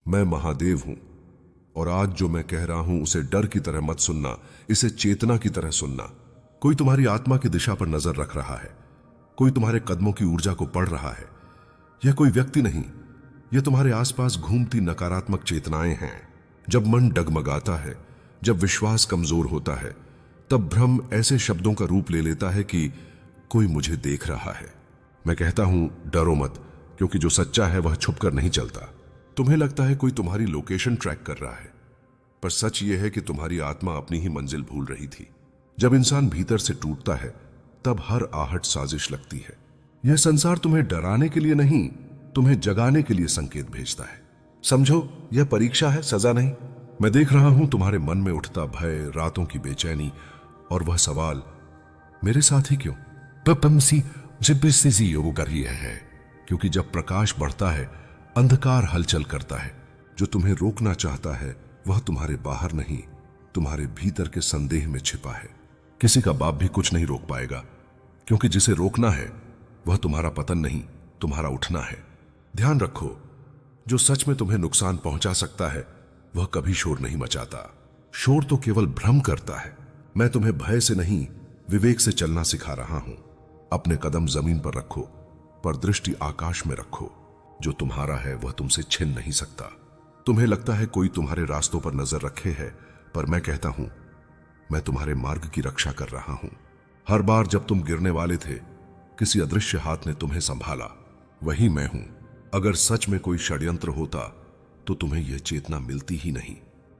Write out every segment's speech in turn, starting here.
मैं महादेव हूं और आज जो मैं कह रहा हूं उसे डर की तरह मत सुनना, इसे चेतना की तरह सुनना। कोई तुम्हारी आत्मा की दिशा पर नजर रख रहा है, कोई तुम्हारे कदमों की ऊर्जा को पढ़ रहा है। यह कोई व्यक्ति नहीं, यह तुम्हारे आसपास घूमती नकारात्मक चेतनाएं हैं। जब मन डगमगाता है, जब विश्वास कमजोर होता है, तब भ्रम ऐसे शब्दों का रूप ले लेता है कि कोई मुझे देख रहा है। मैं कहता हूं डरो मत, क्योंकि जो सच्चा है वह छुपकर नहीं चलता। तुम्हें लगता है कोई तुम्हारी लोकेशन ट्रैक कर रहा है, पर सच यह है कि तुम्हारी आत्मा अपनी ही मंजिल भूल रही थी। जब इंसान भीतर से टूटता है तब हर आहट साजिश लगती है। यह संसार तुम्हें डराने के लिए नहीं, तुम्हें जगाने के लिए संकेत भेजता है। समझो, यह परीक्षा है, सजा नहीं। मैं देख रहा हूं तुम्हारे मन में उठता भय, रातों की बेचैनी और वह सवाल, मेरे साथ ही क्यों? है क्योंकि जब प्रकाश बढ़ता है अंधकार हलचल करता है। जो तुम्हें रोकना चाहता है वह तुम्हारे बाहर नहीं, तुम्हारे भीतर के संदेह में छिपा है। किसी का बाप भी कुछ नहीं रोक पाएगा, क्योंकि जिसे रोकना है वह तुम्हारा पतन नहीं, तुम्हारा उठना है। ध्यान रखो, जो सच में तुम्हें नुकसान पहुंचा सकता है वह कभी शोर नहीं मचाता। शोर तो केवल भ्रम करता है। मैं तुम्हें भय से नहीं, विवेक से चलना सिखा रहा हूं। अपने कदम जमीन पर रखो, पर दृष्टि आकाश में रखो। जो तुम्हारा है वह तुमसे छिन नहीं सकता। तुम्हें लगता है कोई तुम्हारे रास्तों पर नजर रखे है, पर मैं कहता हूं मैं तुम्हारे मार्ग की रक्षा कर रहा हूं। हर बार जब तुम गिरने वाले थे, किसी अदृश्य हाथ ने तुम्हें संभाला। वही मैं हूं। अगर सच में कोई षड्यंत्र होता तो तुम्हें यह चेतना मिलती ही नहीं।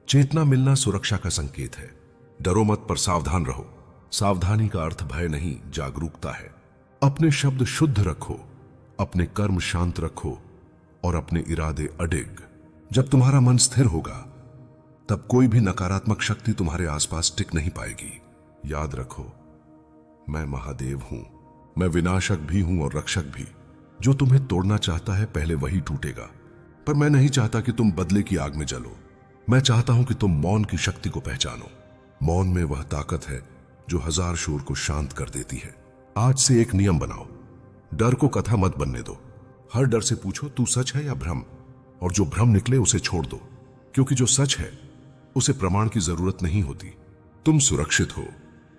चेतना मिलना सुरक्षा का संकेत है। डरो मत, पर सावधान रहो। सावधानी का अर्थ भय नहीं, जागरूकता है। अपने शब्द शुद्ध रखो, अपने कर्म शांत रखो और अपने इरादे अडिग। जब तुम्हारा मन स्थिर होगा तब कोई भी नकारात्मक शक्ति तुम्हारे आसपास टिक नहीं पाएगी। याद रखो, मैं महादेव हूं। मैं विनाशक भी हूं और रक्षक भी। जो तुम्हें तोड़ना चाहता है पहले वही टूटेगा। पर मैं नहीं चाहता कि तुम बदले की आग में जलो। मैं चाहता हूं कि तुम मौन की शक्ति को पहचानो। मौन में वह ताकत है जो हजार शोर को शांत कर देती है। आज से एक नियम बनाओ, डर को कथा मत बनने दो। हर डर से पूछो, तू सच है या भ्रम? और जो भ्रम निकले उसे छोड़ दो, क्योंकि जो सच है उसे प्रमाण की जरूरत नहीं होती। तुम सुरक्षित हो,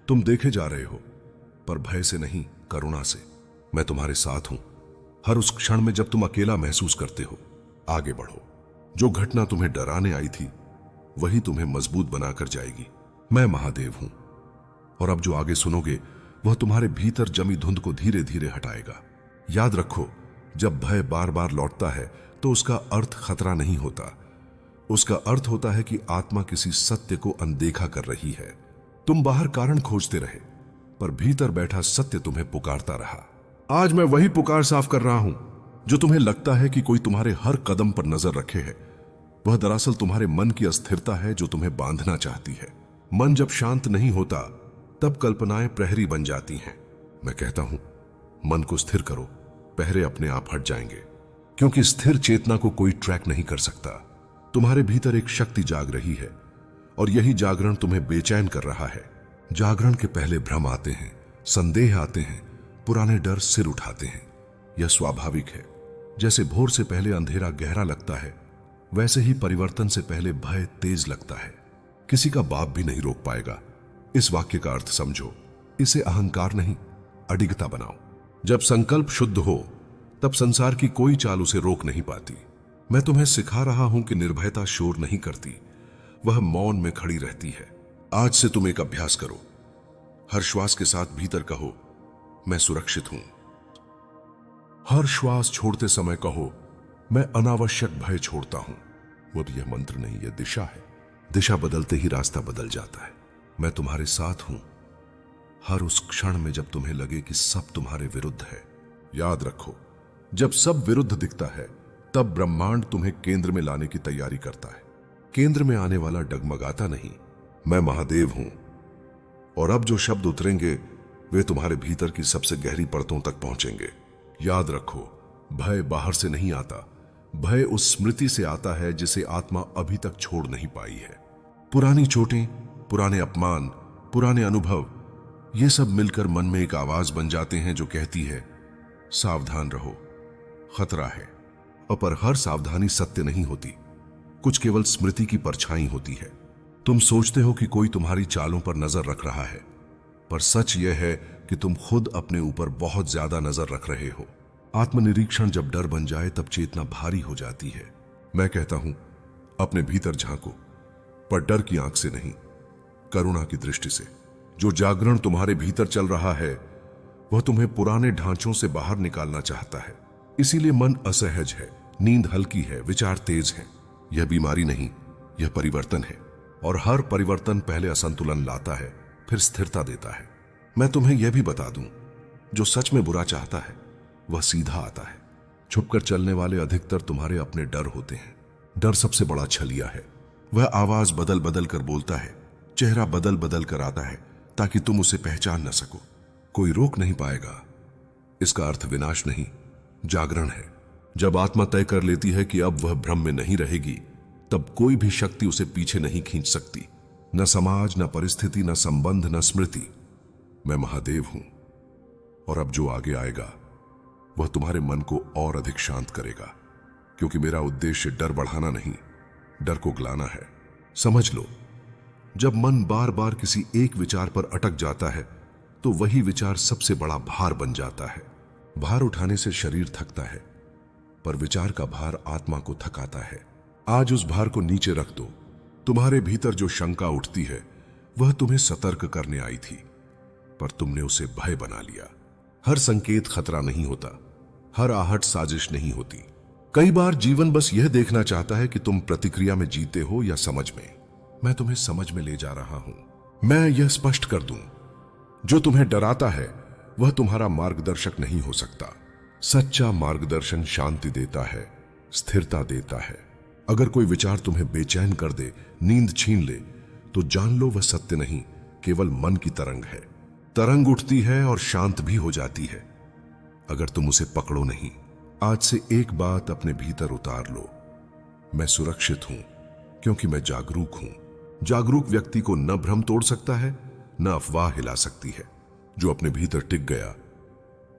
तुम देखे जा रहे हो, पर भय से नहीं, करुणा से। मैं तुम्हारे साथ हूं। हर उस क्षण में जब तुम अकेला महसूस करते हो, आगे बढ़ो। जो घटना तुम्हें डराने आई थी वही तुम्हें मजबूत बनाकर जाएगी। मैं महादेव हूं, और अब जो आगे सुनोगे वह तुम्हारे भीतर जमी धुंध को धीरे धीरे हटाएगा। याद रखो, जब भय बार बार लौटता है तो उसका अर्थ खतरा नहीं होता। उसका अर्थ होता है कि आत्मा किसी सत्य को अनदेखा कर रही है। तुम बाहर कारण खोजते रहे, पर भीतर बैठा सत्य तुम्हें पुकारता रहा। आज मैं वही पुकार साफ कर रहा हूं। जो तुम्हें लगता है कि कोई तुम्हारे हर कदम पर नजर रखे है, वह दरअसल तुम्हारे मन की अस्थिरता है जो तुम्हें बांधना चाहती है। मन जब शांत नहीं होता तब कल्पनाएं प्रहरी बन जाती हैं। मैं कहता हूं, मन को स्थिर करो, पहरे अपने आप हट जाएंगे, क्योंकि स्थिर चेतना को कोई ट्रैक नहीं कर सकता। तुम्हारे भीतर एक शक्ति जाग रही है और यही जागरण तुम्हें बेचैन कर रहा है। जागरण के पहले भ्रम आते हैं, संदेह आते हैं, पुराने डर सिर उठाते हैं। यह स्वाभाविक है। जैसे भोर से पहले अंधेरा गहरा लगता है, वैसे ही परिवर्तन से पहले भय तेज लगता है। किसी का बाप भी नहीं रोक पाएगा। इस वाक्य का अर्थ समझो। इसे अहंकार नहीं, अडिगता बनाओ। जब संकल्प शुद्ध हो तब संसार की कोई चाल उसे रोक नहीं पाती। मैं तुम्हें सिखा रहा हूं कि निर्भयता शोर नहीं करती, वह मौन में खड़ी रहती है। आज से तुम एक अभ्यास करो। हर श्वास के साथ भीतर कहो, मैं सुरक्षित हूं। हर श्वास छोड़ते समय कहो, मैं अनावश्यक भय छोड़ता हूं। वो भी यह मंत्र नहीं, यह दिशा है। दिशा बदलते ही रास्ता बदल जाता है। मैं तुम्हारे साथ हूं हर उस क्षण में जब तुम्हें लगे कि सब तुम्हारे विरुद्ध है। याद रखो, जब सब विरुद्ध दिखता है तब ब्रह्मांड तुम्हें केंद्र में लाने की तैयारी करता है। केंद्र में आने वाला डगमगाता नहीं। मैं महादेव हूं, और अब जो शब्द उतरेंगे वे तुम्हारे भीतर की सबसे गहरी परतों तक पहुंचेंगे। याद रखो, भय बाहर से नहीं आता, भय उस स्मृति से आता है जिसे आत्मा अभी तक छोड़ नहीं पाई है। पुरानी चोटें, पुराने अपमान, पुराने अनुभव, ये सब मिलकर मन में एक आवाज बन जाते हैं जो कहती है, सावधान रहो, खतरा है। पर हर सावधानी सत्य नहीं होती। कुछ केवल स्मृति की परछाई होती है। तुम सोचते हो कि कोई तुम्हारी चालों पर नजर रख रहा है, पर सच यह है कि तुम खुद अपने ऊपर बहुत ज्यादा नजर रख रहे हो। आत्मनिरीक्षण जब डर बन जाए तब चेतना भारी हो जाती है। मैं कहता हूं, अपने भीतर झांको, पर डर की आंख से नहीं, करुणा की दृष्टि से। जो जागरण तुम्हारे भीतर चल रहा है वह तुम्हें पुराने ढांचों से बाहर निकालना चाहता है। इसीलिए मन असहज है, नींद हल्की है, विचार तेज है। यह बीमारी नहीं, यह परिवर्तन है। और हर परिवर्तन पहले असंतुलन लाता है, फिर स्थिरता देता है। मैं तुम्हें यह भी बता दूं, जो सच में बुरा चाहता है वह सीधा आता है। छुपकर चलने वाले अधिकतर तुम्हारे अपने डर होते हैं। डर सबसे बड़ा छलिया है। वह आवाज बदल बदल कर बोलता है, चेहरा बदल बदल कर आता है, ताकि तुम उसे पहचान न सको। कोई रोक नहीं पाएगा। इसका अर्थ विनाश नहीं, जागरण है। जब आत्मा तय कर लेती है कि अब वह भ्रम में नहीं रहेगी, तब कोई भी शक्ति उसे पीछे नहीं खींच सकती। न समाज, न परिस्थिति, न संबंध, न स्मृति। मैं महादेव हूं, और अब जो आगे आएगा वह तुम्हारे मन को और अधिक शांत करेगा, क्योंकि मेरा उद्देश्य डर बढ़ाना नहीं, डर को गलाना है। समझ लो, जब मन बार बार किसी एक विचार पर अटक जाता है तो वही विचार सबसे बड़ा भार बन जाता है। भार उठाने से शरीर थकता है, पर विचार का भार आत्मा को थकाता है। आज उस भार को नीचे रख दो। तुम्हारे भीतर जो शंका उठती है वह तुम्हें सतर्क करने आई थी, पर तुमने उसे भय बना लिया। हर संकेत खतरा नहीं होता, हर आहट साजिश नहीं होती। कई बार जीवन बस यह देखना चाहता है कि तुम प्रतिक्रिया में जीते हो या समझ में। मैं तुम्हें समझ में ले जा रहा हूं। मैं यह स्पष्ट कर दूं, जो तुम्हें डराता है वह तुम्हारा मार्गदर्शक नहीं हो सकता। सच्चा मार्गदर्शन शांति देता है, स्थिरता देता है। अगर कोई विचार तुम्हें बेचैन कर दे, नींद छीन ले, तो जान लो वह सत्य नहीं, केवल मन की तरंग है। तरंग उठती है और शांत भी हो जाती है, अगर तुम उसे पकड़ो नहीं। आज से एक बात अपने भीतर उतार लो, मैं सुरक्षित हूं क्योंकि मैं जागरूक हूं। जागरूक व्यक्ति को न भ्रम तोड़ सकता है, न अफवाह हिला सकती है। जो अपने भीतर टिक गया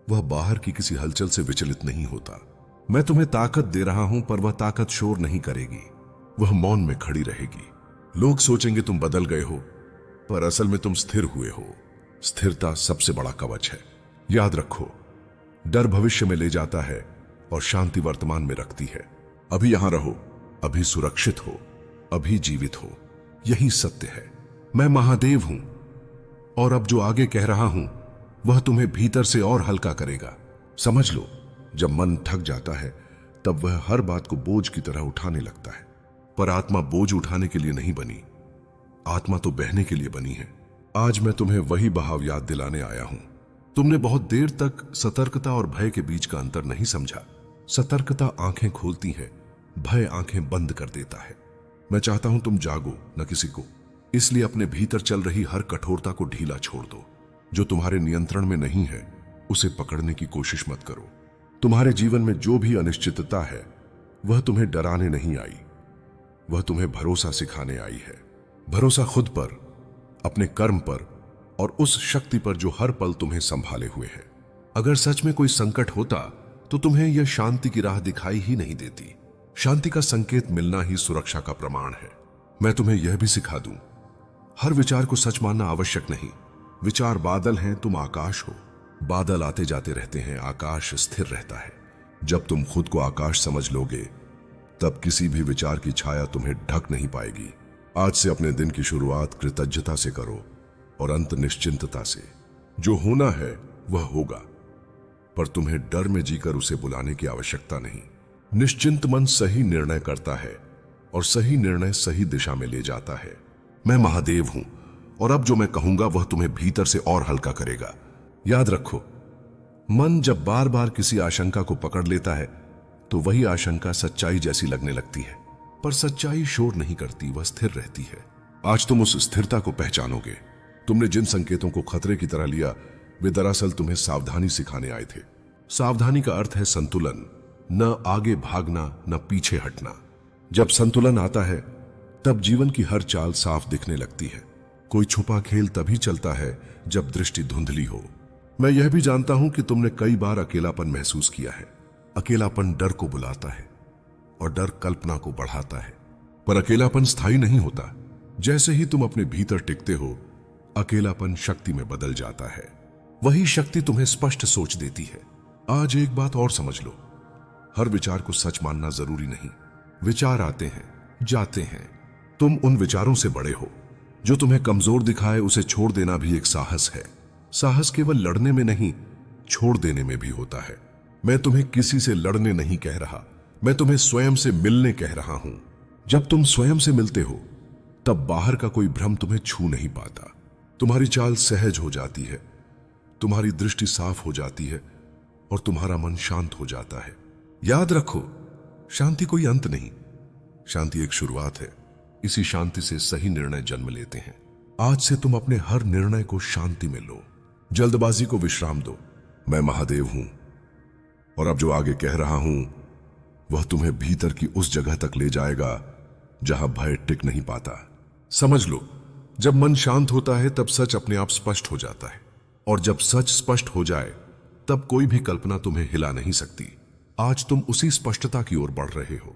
वह बाहर की किसी हलचल से विचलित नहीं होता। मैं तुम्हें ताकत दे रहा हूं, पर वह ताकत शोर नहीं करेगी, वह मौन में खड़ी रहेगी। लोग सोचेंगे तुम बदल गए हो, पर असल में तुम स्थिर हुए हो। स्थिरता सबसे बड़ा कवच है। याद रखो, डर भविष्य में ले जाता है और शांति वर्तमान में रखती है। अभी यहां रहो, अभी सुरक्षित हो, अभी जीवित हो। यही सत्य है। मैं महादेव हूं, और अब जो आगे कह रहा हूं वह तुम्हें भीतर से और हल्का करेगा। समझ लो, जब मन थक जाता है तब वह हर बात को बोझ की तरह उठाने लगता है, पर आत्मा बोझ उठाने के लिए नहीं बनी, आत्मा तो बहने के लिए बनी है। आज मैं तुम्हें वही बहाव याद दिलाने आया हूं। तुमने बहुत देर तक सतर्कता और भय के बीच का अंतर नहीं समझा। सतर्कता आंखें खोलती है, भय आंखें बंद कर देता है। मैं चाहता हूं तुम जागो, न किसी को। इसलिए अपने भीतर चल रही हर कठोरता को ढीला छोड़ दो। जो तुम्हारे नियंत्रण में नहीं है उसे पकड़ने की कोशिश मत करो। तुम्हारे जीवन में जो भी अनिश्चितता है वह तुम्हें डराने नहीं आई, वह तुम्हें भरोसा सिखाने आई है। भरोसा खुद पर, अपने कर्म पर और उस शक्ति पर जो हर पल तुम्हें संभाले हुए है। अगर सच में कोई संकट होता तो तुम्हें यह शांति की राह दिखाई ही नहीं देती। शांति का संकेत मिलना ही सुरक्षा का प्रमाण है। मैं तुम्हें यह भी सिखा दूं, हर विचार को सच मानना आवश्यक नहीं। विचार बादल हैं, तुम आकाश हो। बादल आते जाते रहते हैं, आकाश स्थिर रहता है। जब तुम खुद को आकाश समझ लोगे तब किसी भी विचार की छाया तुम्हें ढक नहीं पाएगी। आज से अपने दिन की शुरुआत कृतज्ञता से करो और अंत निश्चिंतता से। जो होना है वह होगा, पर तुम्हें डर में जीकर उसे बुलाने की आवश्यकता नहीं। निश्चिंत मन सही निर्णय करता है और सही निर्णय सही दिशा में ले जाता है। मैं महादेव हूं, और अब जो मैं कहूंगा वह तुम्हें भीतर से और हल्का करेगा। याद रखो, मन जब बार बार किसी आशंका को पकड़ लेता है तो वही आशंका सच्चाई जैसी लगने लगती है, पर सच्चाई शोर नहीं करती, वह स्थिर रहती है। आज तुम उस स्थिरता को पहचानोगे। तुमने जिन संकेतों को खतरे की तरह लिया वे दरअसल तुम्हें सावधानी सिखाने आए थे। सावधानी का अर्थ है संतुलन, न आगे भागना न पीछे हटना। जब संतुलन आता है तब जीवन की हर चाल साफ दिखने लगती है। कोई छुपा खेल तभी चलता है जब दृष्टि धुंधली हो। मैं यह भी जानता हूं कि तुमने कई बार अकेलापन महसूस किया है। अकेलापन डर को बुलाता है और डर कल्पना को बढ़ाता है। पर अकेलापन स्थायी नहीं होता। जैसे ही तुम अपने भीतर टिकते हो, अकेलापन शक्ति में बदल जाता है। वही शक्ति तुम्हें स्पष्ट सोच देती है। आज एक बात और समझ लो, हर विचार को सच मानना जरूरी नहीं। विचार आते हैं, जाते हैं। तुम उन विचारों से बड़े हो। जो तुम्हें कमजोर दिखाए उसे छोड़ देना भी एक साहस है। साहस केवल लड़ने में नहीं, छोड़ देने में भी होता है। मैं तुम्हें किसी से लड़ने नहीं कह रहा, मैं तुम्हें स्वयं से मिलने कह रहा हूं। जब तुम स्वयं से मिलते हो, तब बाहर का कोई भ्रम तुम्हें छू नहीं पाता। तुम्हारी चाल सहज हो जाती है, तुम्हारी दृष्टि साफ हो जाती है और तुम्हारा मन शांत हो जाता है। याद रखो, शांति कोई अंत नहीं, शांति एक शुरुआत है। इसी शांति से सही निर्णय जन्म लेते हैं। आज से तुम अपने हर निर्णय को शांति में लो, जल्दबाजी को विश्राम दो। मैं महादेव हूं और अब जो आगे कह रहा हूं वह तुम्हें भीतर की उस जगह तक ले जाएगा जहां भय टिक नहीं पाता। समझ लो, जब मन शांत होता है तब सच अपने आप स्पष्ट हो जाता है, और जब सच स्पष्ट हो जाए तब कोई भी कल्पना तुम्हें हिला नहीं सकती। आज तुम उसी स्पष्टता की ओर बढ़ रहे हो।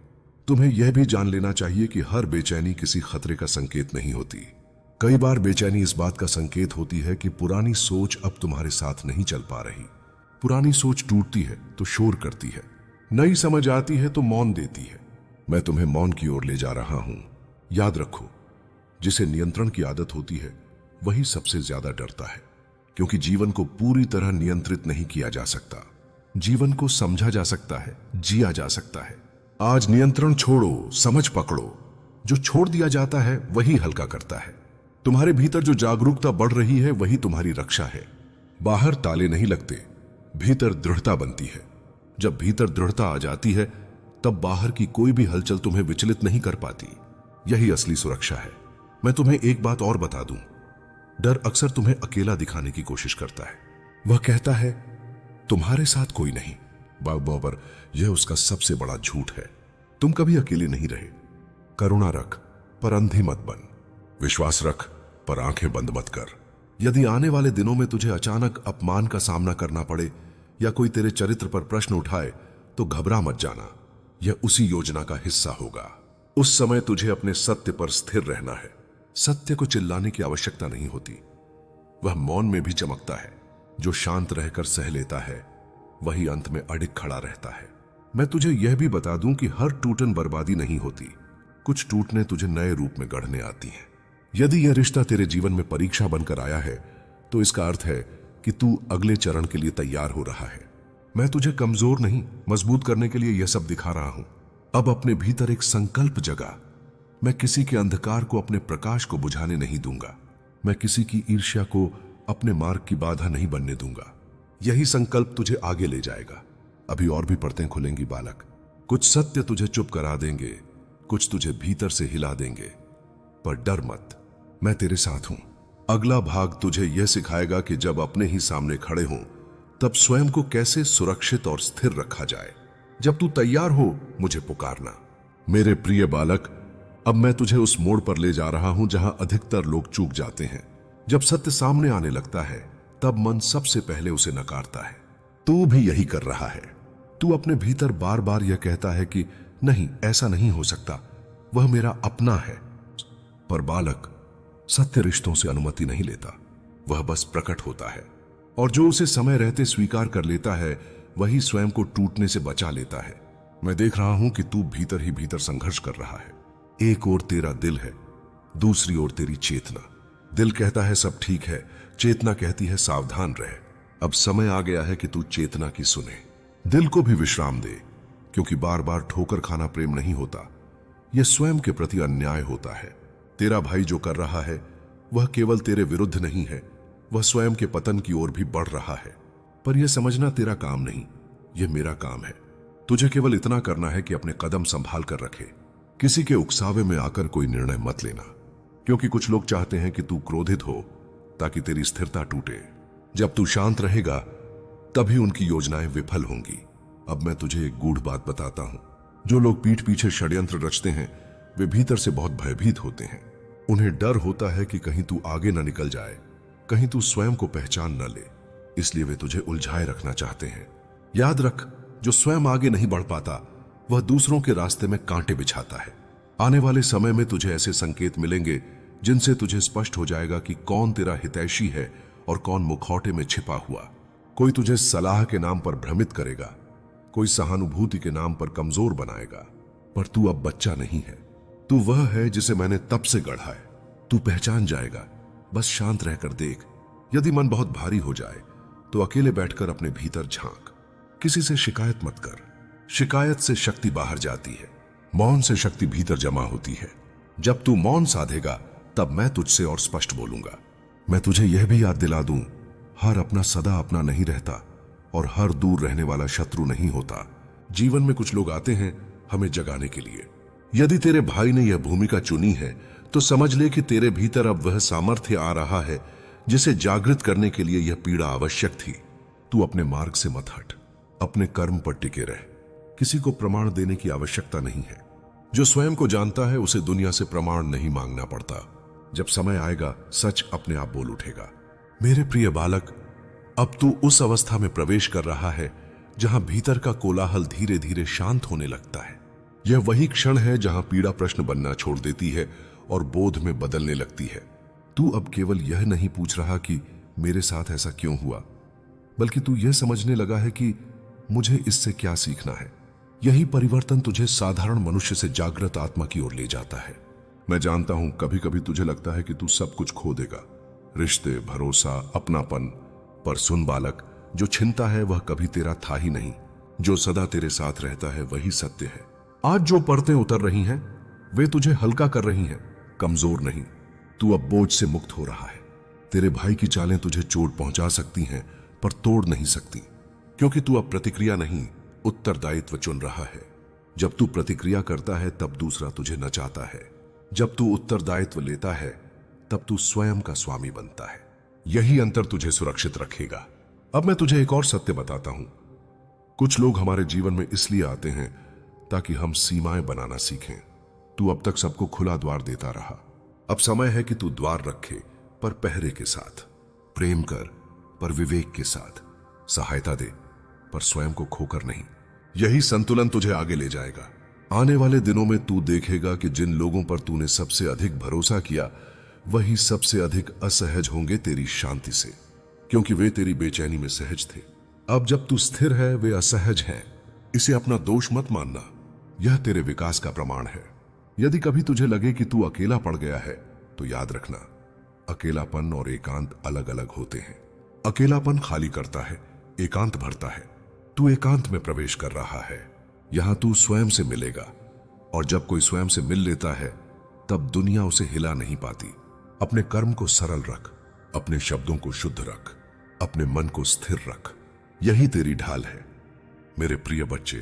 तुम्हें यह भी जान लेना चाहिए कि हर बेचैनी किसी खतरे का संकेत नहीं होती। कई बार बेचैनी इस बात का संकेत होती है कि पुरानी सोच अब तुम्हारे साथ नहीं चल पा रही। पुरानी सोच टूटती है तो शोर करती है, नई समझ आती है तो मौन देती है। मैं तुम्हें मौन की ओर ले जा रहा हूं। याद रखो, जिसे नियंत्रण की आदत होती है वही सबसे ज्यादा डरता है, क्योंकि जीवन को पूरी तरह नियंत्रित नहीं किया जा सकता। जीवन को समझा जा सकता है, जिया जा सकता है। आज नियंत्रण छोड़ो, समझ पकड़ो। जो छोड़ दिया जाता है वही हल्का करता है। तुम्हारे भीतर जो जागरूकता बढ़ रही है वही तुम्हारी रक्षा है। बाहर ताले नहीं लगते, भीतर दृढ़ता बनती है। जब भीतर दृढ़ता आ जाती है तब बाहर की कोई भी हलचल तुम्हें विचलित नहीं कर पाती। यही असली सुरक्षा है। मैं तुम्हें एक बात और बता दूं, डर अक्सर तुम्हें अकेला दिखाने की कोशिश करता है। वह कहता है तुम्हारे साथ कोई नहीं, पर यह उसका सबसे बड़ा झूठ है। तुम कभी अकेले नहीं रहे। करुणा रख पर अंधी मत बन, विश्वास रख पर आंखें बंद मत कर। यदि आने वाले दिनों में तुझे अचानक अपमान का सामना करना पड़े या कोई तेरे चरित्र पर प्रश्न उठाए तो घबरा मत जाना। यह उसी योजना का हिस्सा होगा। उस समय तुझे अपने सत्य पर स्थिर रहना है। सत्य को चिल्लाने की आवश्यकता नहीं होती, वह मौन में भी चमकता है। जो शांत रहकर सह लेता है वही अंत में अडिग खड़ा रहता है। मैं तुझे यह भी बता दूं कि हर टूटन बर्बादी नहीं होती। कुछ टूटने तुझे नए रूप में गढ़ने आती हैं। यदि यह रिश्ता तेरे जीवन में परीक्षा बनकर आया है तो इसका अर्थ है कि तू अगले चरण के लिए तैयार हो रहा है। मैं तुझे कमजोर नहीं, मजबूत करने के लिए यह सब दिखा रहा हूं। अब अपने भीतर एक संकल्प जगा। मैं किसी के अंधकार को अपने प्रकाश को बुझाने नहीं दूंगा। मैं किसी की ईर्ष्या को अपने मार्ग की बाधा नहीं बनने दूंगा। यही संकल्प तुझे आगे ले जाएगा। अभी और भी परतें खुलेंगी बालक। कुछ सत्य तुझे चुप करा देंगे, कुछ तुझे भीतर से हिला देंगे, पर डर मत, मैं तेरे साथ हूं। अगला भाग तुझे यह सिखाएगा कि जब अपने ही सामने खड़े हों तब स्वयं को कैसे सुरक्षित और स्थिर रखा जाए। जब तू तैयार हो मुझे पुकारना। मेरे प्रिय बालक, अब मैं तुझे उस मोड़ पर ले जा रहा हूं जहां अधिकतर लोग चूक जाते हैं। जब सत्य सामने आने लगता है तब मन सबसे पहले उसे नकारता है। तू भी यही कर रहा है। तू अपने भीतर बार बार यह कहता है कि नहीं, ऐसा नहीं हो सकता, वह मेरा अपना है। पर बालक, सत्य रिश्तों से अनुमति नहीं लेता, वह बस प्रकट होता है। और जो उसे समय रहते स्वीकार कर लेता है वही स्वयं को टूटने से बचा लेता है। मैं देख रहा हूं कि तू भीतर ही भीतर संघर्ष कर रहा है। एक ओर तेरा दिल है, दूसरी ओर तेरी चेतना। दिल कहता है सब ठीक है, चेतना कहती है सावधान रहे। अब समय आ गया है कि तू चेतना की सुने। दिल को भी विश्राम दे, क्योंकि बार बार ठोकर खाना प्रेम नहीं होता, यह स्वयं के प्रति अन्याय होता है। तेरा भाई जो कर रहा है वह केवल तेरे विरुद्ध नहीं है, वह स्वयं के पतन की ओर भी बढ़ रहा है। पर यह समझना तेरा काम नहीं, यह मेरा काम है। तुझे केवल इतना करना है कि अपने कदम संभाल कर रखे। किसी के उकसावे में आकर कोई निर्णय मत लेना, क्योंकि कुछ लोग चाहते हैं कि तू क्रोधित हो ताकि तेरी स्थिरता टूटे। जब तू शांत रहेगा तभी उनकी योजनाएं विफल होंगी। अब मैं तुझे एक गूढ़ बात बताता हूं। जो लोग पीठ पीछे षड्यंत्र रचते हैं वे भीतर से बहुत भयभीत होते हैं। उन्हें डर होता है कि कहीं तू आगे न निकल जाए, कहीं तू स्वयं को पहचान न ले, इसलिए वे तुझे उलझाए रखना चाहते हैं। याद रख, जो स्वयं आगे नहीं बढ़ पाता वह दूसरों के रास्ते में कांटे बिछाता है। आने वाले समय में तुझे ऐसे संकेत मिलेंगे जिनसे तुझे स्पष्ट हो जाएगा कि कौन तेरा हितैषी है और कौन मुखौटे में छिपा हुआ। कोई तुझे सलाह के नाम पर भ्रमित करेगा, कोई सहानुभूति के नाम पर कमजोर बनाएगा, पर तू अब बच्चा नहीं है। तू वह है जिसे मैंने तब से गढ़ा है। तू पहचान जाएगा, बस शांत रहकर देख। यदि मन बहुत भारी हो जाए तो अकेले बैठकर अपने भीतर झांक। किसी से शिकायत मत कर। शिकायत से शक्ति बाहर जाती है, मौन से शक्ति भीतर जमा होती है। जब तू मौन साधेगा तब मैं तुझसे और स्पष्ट बोलूंगा। मैं तुझे यह भी याद दिला दूं, हर अपना सदा अपना नहीं रहता और हर दूर रहने वाला शत्रु नहीं होता। जीवन में कुछ लोग आते हैं हमें जगाने के लिए। यदि तेरे भाई ने यह भूमिका चुनी है तो समझ ले कि तेरे भीतर अब वह सामर्थ्य आ रहा है जिसे जागृत करने के लिए यह पीड़ा आवश्यक थी। तू अपने मार्ग से मत हट, अपने कर्म पर टिके रह। किसी को प्रमाण देने की आवश्यकता नहीं है। जो स्वयं को जानता है उसे दुनिया से प्रमाण नहीं मांगना पड़ता। जब समय आएगा सच अपने आप बोल उठेगा। मेरे प्रिय बालक, अब तू उस अवस्था में प्रवेश कर रहा है जहां भीतर का कोलाहल धीरे धीरे शांत होने लगता है। यह वही क्षण है जहां पीड़ा प्रश्न बनना छोड़ देती है और बोध में बदलने लगती है। तू अब केवल यह नहीं पूछ रहा कि मेरे साथ ऐसा क्यों हुआ, बल्कि तू यह समझने लगा है कि मुझे इससे क्या सीखना है। यही परिवर्तन तुझे साधारण मनुष्य से जागृत आत्मा की ओर ले जाता है। मैं जानता हूं कभी कभी तुझे लगता है कि तू सब कुछ खो देगा, रिश्ते, भरोसा, अपनापन। पर सुन बालक, जो छिनता है वह कभी तेरा था ही नहीं। जो सदा तेरे साथ रहता है वही सत्य है। आज जो परतें उतर रही हैं वे तुझे हल्का कर रही हैं, कमजोर नहीं। तू अब बोझ से मुक्त हो रहा है। तेरे भाई की चालें तुझे चोट पहुंचा सकती हैं पर तोड़ नहीं सकती, क्योंकि तू अब प्रतिक्रिया नहीं उत्तरदायित्व चुन रहा है। जब तू प्रतिक्रिया करता है तब दूसरा तुझे नचाता है। जब तू उत्तरदायित्व लेता है तब तू स्वयं का स्वामी बनता है। यही अंतर तुझे सुरक्षित रखेगा। अब मैं तुझे एक और सत्य बताता हूं। कुछ लोग हमारे जीवन में इसलिए आते हैं ताकि हम सीमाएं बनाना सीखें। तू अब तक सबको खुला द्वार देता रहा। अब समय है कि तू द्वार रखे, पर पहरे के साथ। प्रेम कर, पर विवेक के साथ। सहायता दे, पर स्वयं को खोकर नहीं। यही संतुलन तुझे आगे ले जाएगा। आने वाले दिनों में तू देखेगा कि जिन लोगों पर तूने सबसे अधिक भरोसा किया वही सबसे अधिक असहज होंगे तेरी शांति से, क्योंकि वे तेरी बेचैनी में सहज थे। अब जब तू स्थिर है वे असहज हैं। इसे अपना दोष मत मानना, यह तेरे विकास का प्रमाण है। यदि कभी तुझे लगे कि तू अकेला पड़ गया है तो याद रखना, अकेलापन और एकांत अलग अलग होते हैं। अकेलापन खाली करता है, एकांत भरता है। तू एकांत में प्रवेश कर रहा है। यहां तू स्वयं से मिलेगा, और जब कोई स्वयं से मिल लेता है तब दुनिया उसे हिला नहीं पाती। अपने कर्म को सरल रख, अपने शब्दों को शुद्ध रख, अपने मन को स्थिर रख। यही तेरी ढाल है। मेरे प्रिय बच्चे,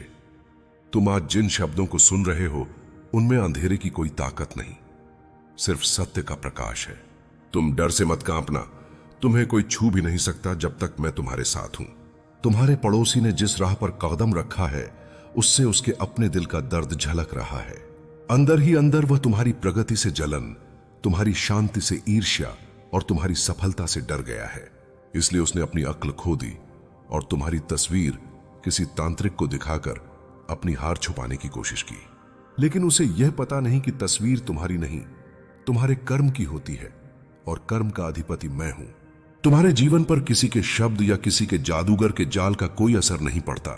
तुम आज जिन शब्दों को सुन रहे हो उनमें अंधेरे की कोई ताकत नहीं, सिर्फ सत्य का प्रकाश है। तुम डर से मत कांपना। तुम्हें कोई छू भी नहीं सकता जब तक मैं तुम्हारे साथ हूं। तुम्हारे पड़ोसी ने जिस राह पर कदम रखा है उससे उसके अपने दिल का दर्द झलक रहा है। अंदर ही अंदर वह तुम्हारी प्रगति से जलन, तुम्हारी शांति से ईर्ष्या और तुम्हारी सफलता से डर गया है। इसलिए उसने अपनी अक्ल खो दी और तुम्हारी तस्वीर किसी तांत्रिक को दिखाकर अपनी हार छुपाने की कोशिश की। लेकिन उसे यह पता नहीं कि तस्वीर तुम्हारी नहीं, तुम्हारे कर्म की होती है, और कर्म का अधिपति मैं हूं। तुम्हारे जीवन पर किसी के शब्द या किसी के जादूगर के जाल का कोई असर नहीं पड़ता,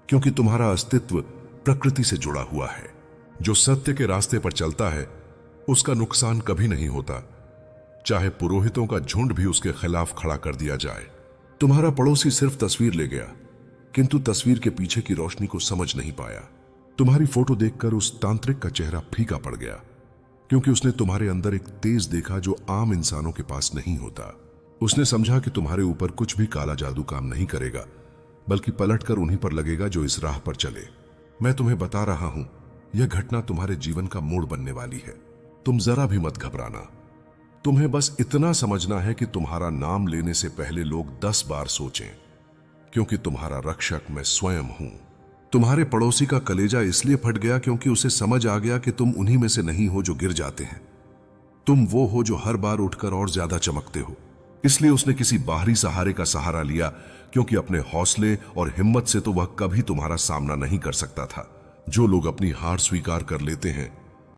क्योंकि तुम्हारा अस्तित्व प्रकृति से जुड़ा हुआ है। जो सत्य के रास्ते पर चलता है उसका नुकसान कभी नहीं होता, चाहे पुरोहितों का झुंड भी उसके खिलाफ खड़ा कर दिया जाए। तुम्हारा पड़ोसी सिर्फ तस्वीर ले गया, किंतु तस्वीर के पीछे की रोशनी को समझ नहीं पाया। तुम्हारी फोटो देखकर उस तांत्रिक का चेहरा फीका पड़ गया, क्योंकि उसने तुम्हारे अंदर एक तेज देखा जो आम इंसानों के पास नहीं होता। उसने समझा कि तुम्हारे ऊपर कुछ भी काला जादू काम नहीं करेगा, बल्कि पलटकर उन्हीं पर लगेगा जो इस राह पर चले। मैं तुम्हें बता रहा हूं, यह घटना तुम्हारे जीवन का मोड़ बनने वाली है। तुम जरा भी मत घबराना। तुम्हें बस इतना समझना है कि तुम्हारा नाम लेने से पहले लोग 10 बार सोचें, क्योंकि तुम्हारा रक्षक मैं स्वयं हूं। तुम्हारे पड़ोसी का कलेजा इसलिए फट गया क्योंकि उसे समझ आ गया कि तुम उन्हीं में से नहीं हो जो गिर जाते हैं। तुम वो हो जो हर बार उठकर और ज्यादा चमकते हो। इसलिए उसने किसी बाहरी सहारे का सहारा लिया, क्योंकि अपने हौसले और हिम्मत से तो वह कभी तुम्हारा सामना नहीं कर सकता था। जो लोग अपनी हार स्वीकार कर लेते हैं